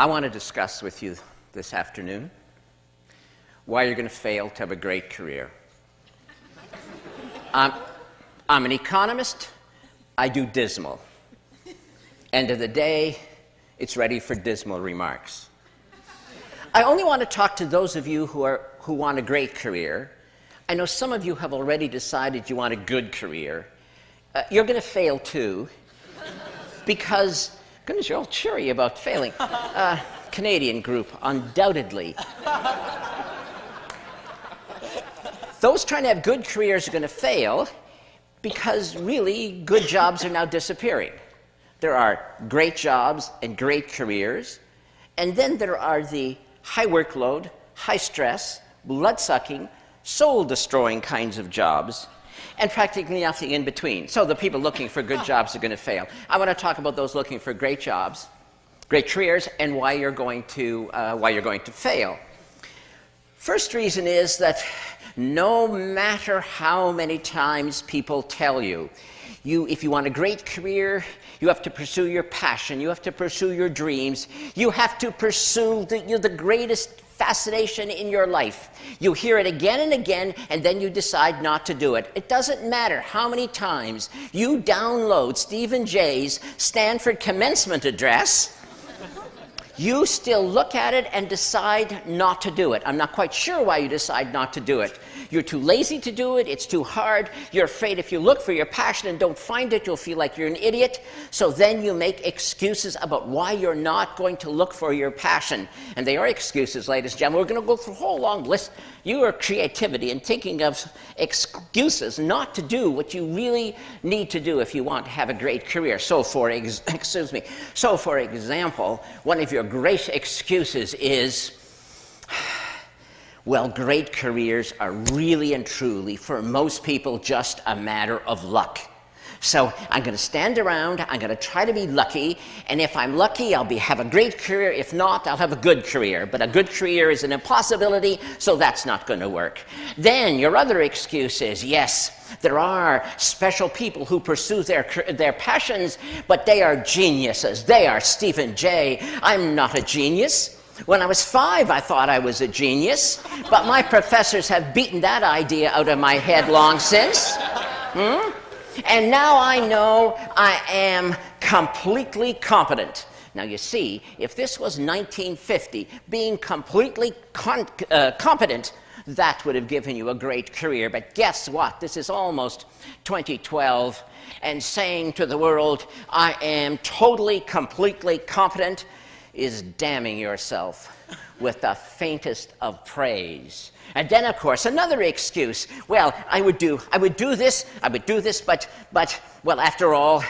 I want to discuss with you this afternoon why you're going to fail to have a great career. I'm an economist. I do dismal. End of the day, it's ready for dismal remarks. I only want to talk to those of you who want a great career. I know some of you have already decided you want a good career. You're going to fail too, because goodness, you're all cheery about failing. Canadian group, undoubtedly. Those trying to have good careers are going to fail because really good jobs are now disappearing. There are great jobs and great careers, and then there are the high workload, high stress, blood-sucking, soul-destroying kinds of jobs, and practically nothing in between. So the people looking for good jobs are going to fail. I want to talk about those looking for great jobs, great careers, and why you're going to fail. First reason is that no matter how many times people tell you, if you want a great career, you have to pursue your passion, you have to pursue your dreams, you have to pursue the greatest fascination in your life. You hear it again and again, and then you decide not to do it. It doesn't matter how many times you download Stephen Jay's Stanford commencement address, you still look at it and decide not to do it. I'm not quite sure why you decide not to do it. You're too lazy to do it, it's too hard, you're afraid if you look for your passion and don't find it, you'll feel like you're an idiot. So then you make excuses about why you're not going to look for your passion. And they are excuses, ladies and gentlemen. We're going to go through a whole long list. Your creativity and thinking of excuses not to do what you really need to do if you want to have a great career. So for example, one of your great excuses is, well, great careers are really and truly, for most people, just a matter of luck. So I'm going to stand around, I'm going to try to be lucky, and if I'm lucky, I'll have a great career. If not, I'll have a good career. But a good career is an impossibility, so that's not going to work. Then your other excuse is, yes, there are special people who pursue their passions, but they are geniuses. They are Stephen Jay. I'm not a genius. When I was 5, I thought I was a genius, but my professors have beaten that idea out of my head long since. And now I know I am completely competent. Now you see, if this was 1950, being completely competent, that would have given you a great career. But guess what? This is almost 2012, and saying to the world, I am totally, completely competent, is damning yourself with the faintest of praise. And then, of course, another excuse. Well, I would do this, but, well, after all,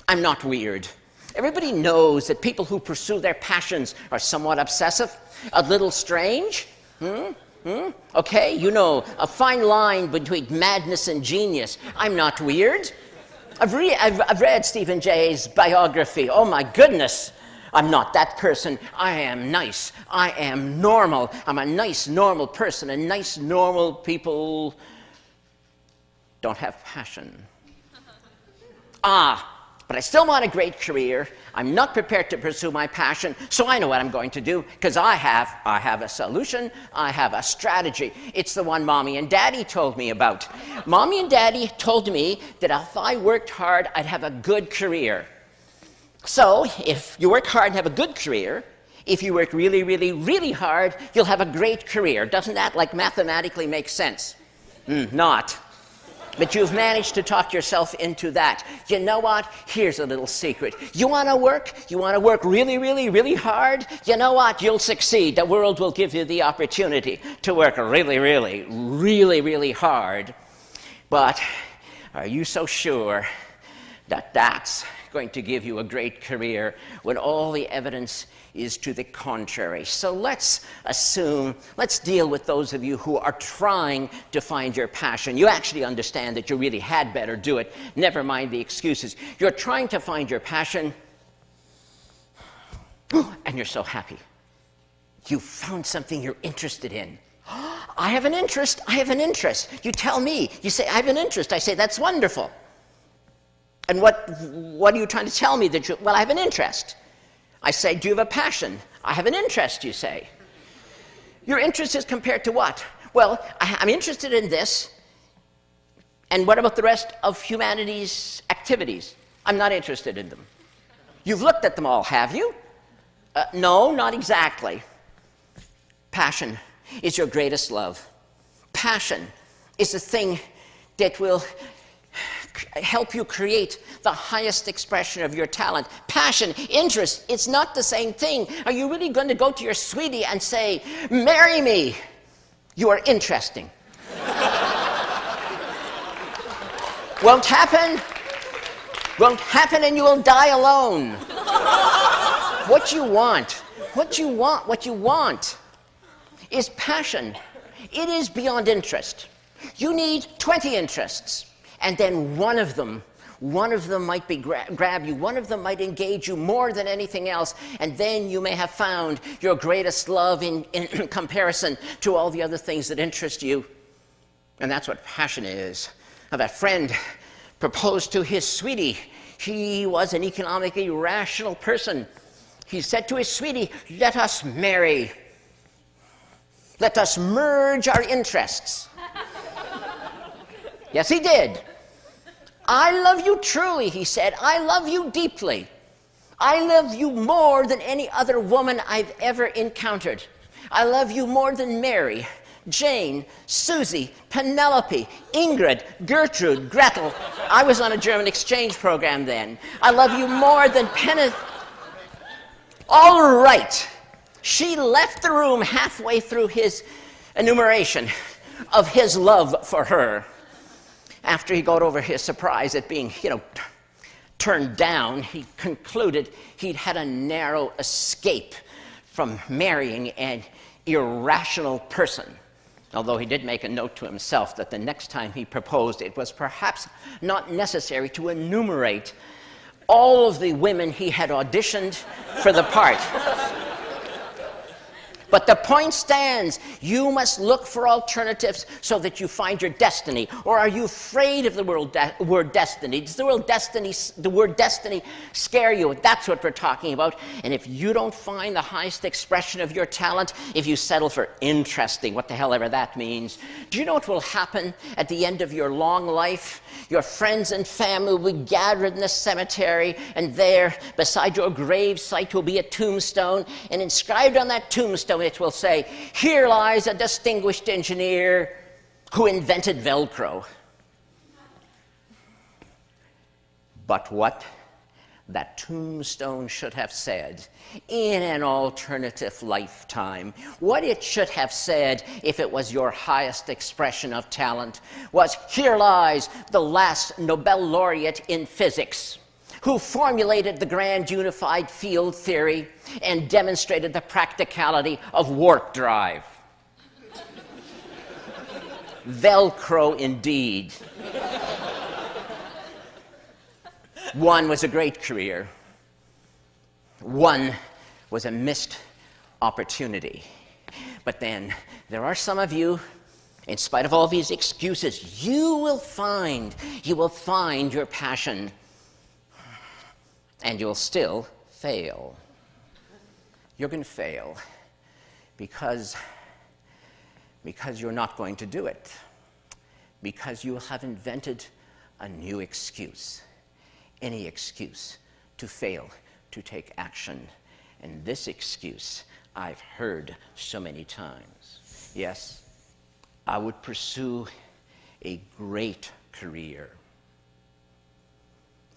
I'm not weird. Everybody knows that people who pursue their passions are somewhat obsessive, a little strange. Okay, you know, a fine line between madness and genius. I'm not weird. I've read Stephen Jay's biography. Oh my goodness, I'm not that person. I am nice. I am normal. I'm a nice, normal person, and nice, normal people don't have passion. But I still want a great career. I'm not prepared to pursue my passion, so I know what I'm going to do, because I have a solution, I have a strategy. It's the one Mommy and Daddy told me about. Mommy and Daddy told me that if I worked hard, I'd have a good career. So if you work hard and have a good career, if you work really, really, really hard, you'll have a great career. Doesn't that, like, mathematically make sense? Not. But you've managed to talk yourself into that. You know what? Here's a little secret. You want to work? You want to work really, really, really hard? You know what? You'll succeed. The world will give you the opportunity to work really, really, really, really hard. But are you so sure that that's going to give you a great career when all the evidence is to the contrary? So let's deal with those of you who are trying to find your passion. You actually understand that you really had better do it. Never mind the excuses. You're trying to find your passion, and you're so happy. You found something you're interested in. I have an interest. I have an interest. You tell me. You say, I have an interest. I say, that's wonderful. And what are you trying to tell me? Well, I have an interest. I say, do you have a passion? I have an interest, you say. Your interest is compared to what? Well, I'm interested in this. And what about the rest of humanity's activities? I'm not interested in them. You've looked at them all, have you? No, not exactly. Passion is your greatest love. Passion is the thing that will help you create the highest expression of your talent. Passion, interest, it's not the same thing. Are you really going to go to your sweetie and say, marry me? You are interesting. Won't happen. Won't happen, and you will die alone. What you want is passion. It is beyond interest. You need 20 interests, and then one of them might be grab you, one of them might engage you more than anything else, and then you may have found your greatest love in comparison to all the other things that interest you. And that's what passion is. Now, that friend proposed to his sweetie. He was an economically rational person. He said to his sweetie, let us marry. Let us merge our interests. Yes, he did. I love you truly, he said. I love you deeply. I love you more than any other woman I've ever encountered. I love you more than Mary, Jane, Susie, Penelope, Ingrid, Gertrude, Gretel. I was on a German exchange program then. I love you more than All right. She left the room halfway through his enumeration of his love for her. After he got over his surprise at being, turned down, he concluded he'd had a narrow escape from marrying an irrational person. Although he did make a note to himself that the next time he proposed, it was perhaps not necessary to enumerate all of the women he had auditioned for the part. But the point stands. You must look for alternatives so that you find your destiny. Or are you afraid of the word destiny? Does the word destiny scare you? That's what we're talking about. And if you don't find the highest expression of your talent, if you settle for interesting, what the hell ever that means, do you know what will happen at the end of your long life? Your friends and family will be gathered in the cemetery, and there, beside your grave site, will be a tombstone, and inscribed on that tombstone it will say, here lies a distinguished engineer who invented Velcro. But what that tombstone should have said in an alternative lifetime, what it should have said if it was your highest expression of talent, was, here lies the last Nobel laureate in physics, who formulated the grand unified field theory and demonstrated the practicality of warp drive. Velcro indeed. One was a great career. One was a missed opportunity. But then there are some of you, in spite of all these excuses, you will find your passion. And you'll still fail. You're going to fail because you're not going to do it. Because you have invented a new excuse. Any excuse to fail to take action. And this excuse I've heard so many times. Yes, I would pursue a great career.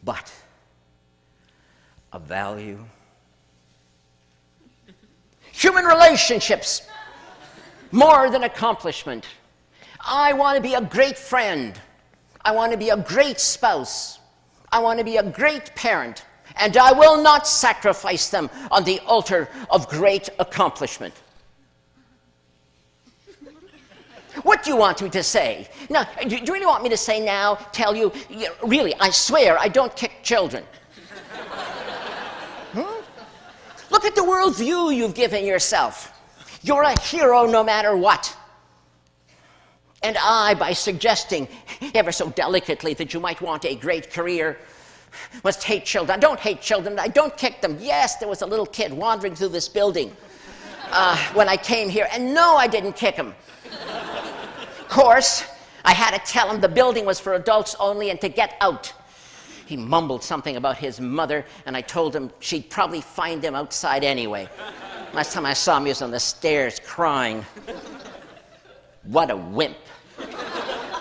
But a value. Human relationships, more than accomplishment. I want to be a great friend. I want to be a great spouse. I want to be a great parent. And I will not sacrifice them on the altar of great accomplishment. What do you want me to say? Now, do you really want me to say now, tell you, really, I swear I don't kick children? Look at the worldview you've given yourself. You're a hero no matter what. And I, by suggesting ever so delicately that you might want a great career, must hate children. I don't hate children. I don't kick them. Yes, there was a little kid wandering through this building when I came here, and no, I didn't kick him. Of course, I had to tell him the building was for adults only and to get out. He mumbled something about his mother, and I told him she'd probably find him outside anyway. Last time I saw him, he was on the stairs crying. What a wimp.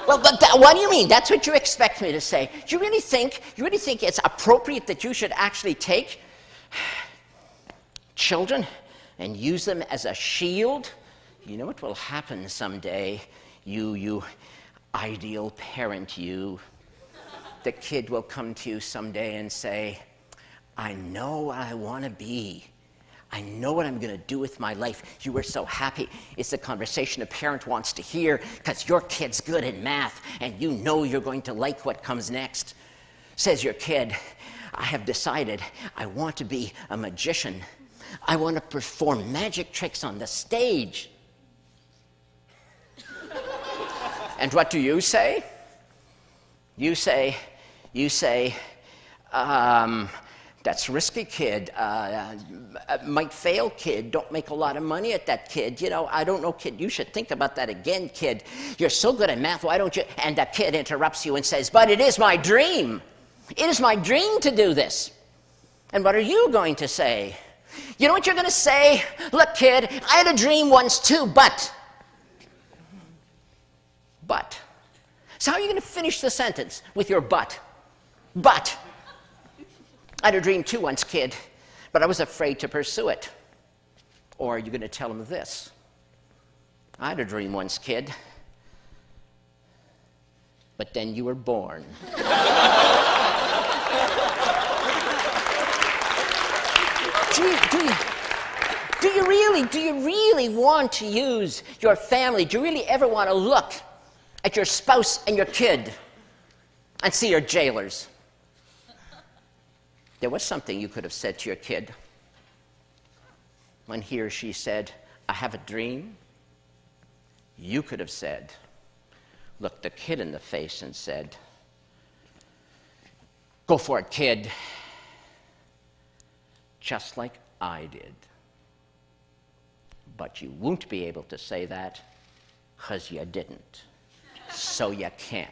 Well, what do you mean? That's what you expect me to say. Do you really think it's appropriate that you should actually take children and use them as a shield? You know what will happen someday, you ideal parent, you. The kid will come to you someday and say, I know what I want to be. I know what I'm going to do with my life. You were so happy. It's the conversation a parent wants to hear because your kid's good in math and you know you're going to like what comes next. Says your kid, I have decided I want to be a magician. I want to perform magic tricks on the stage. And what do you say? You say, that's risky, kid. Might fail, kid. Don't make a lot of money at that, kid. You know, I don't know, kid. You should think about that again, kid. You're so good at math. Why don't you? And the kid interrupts you and says, but it is my dream. It is my dream to do this. And what are you going to say? You know what you're going to say? Look, kid, I had a dream once too, but. So how are you going to finish the sentence with your but? But. I had a dream too once, kid, but I was afraid to pursue it. Or are you going to tell him this? I had a dream once, kid, but then you were born. Do you really want to use your family? Do you really ever want to look at your spouse and your kid and see your jailers? There was something you could have said to your kid when he or she said, I have a dream. You could have said, looked the kid in the face and said, go for it, kid. Just like I did. But you won't be able to say that because you didn't. So you can't.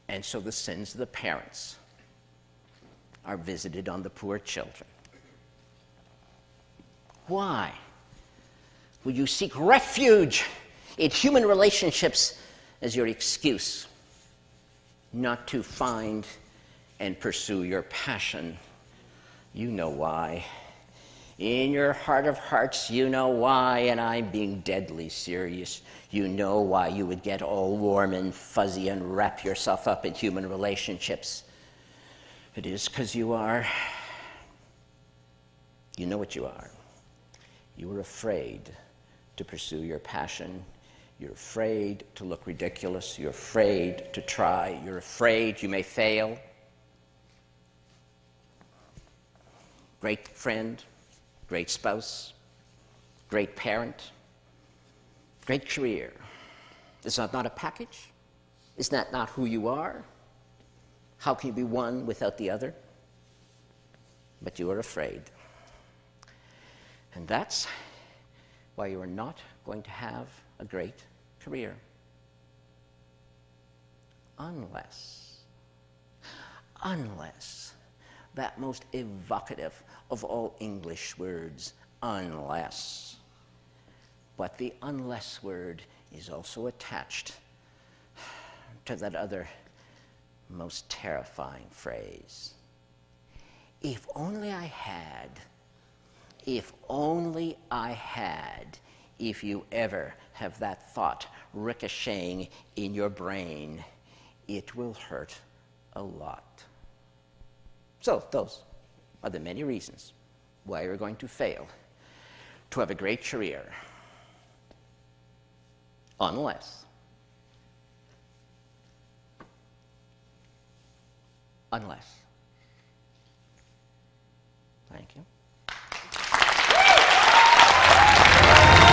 And so the sins of the parents are visited on the poor children. Why will you seek refuge in human relationships as your excuse not to find and pursue your passion? You know why. In your heart of hearts, you know why, and I'm being deadly serious. You know why you would get all warm and fuzzy and wrap yourself up in human relationships. It is because you are. You know what you are. You are afraid to pursue your passion. You're afraid to look ridiculous. You're afraid to try. You're afraid you may fail. Great friend. Great spouse, great parent, great career. Is that not a package? Is that not who you are? How can you be one without the other? But you are afraid. And that's why you are not going to have a great career. Unless that most evocative of all English words, unless. But the unless word is also attached to that other most terrifying phrase. If only I had, if only I had, if you ever have that thought ricocheting in your brain, it will hurt a lot. So those are the many reasons why you're going to fail to have a great career. Unless. Thank you.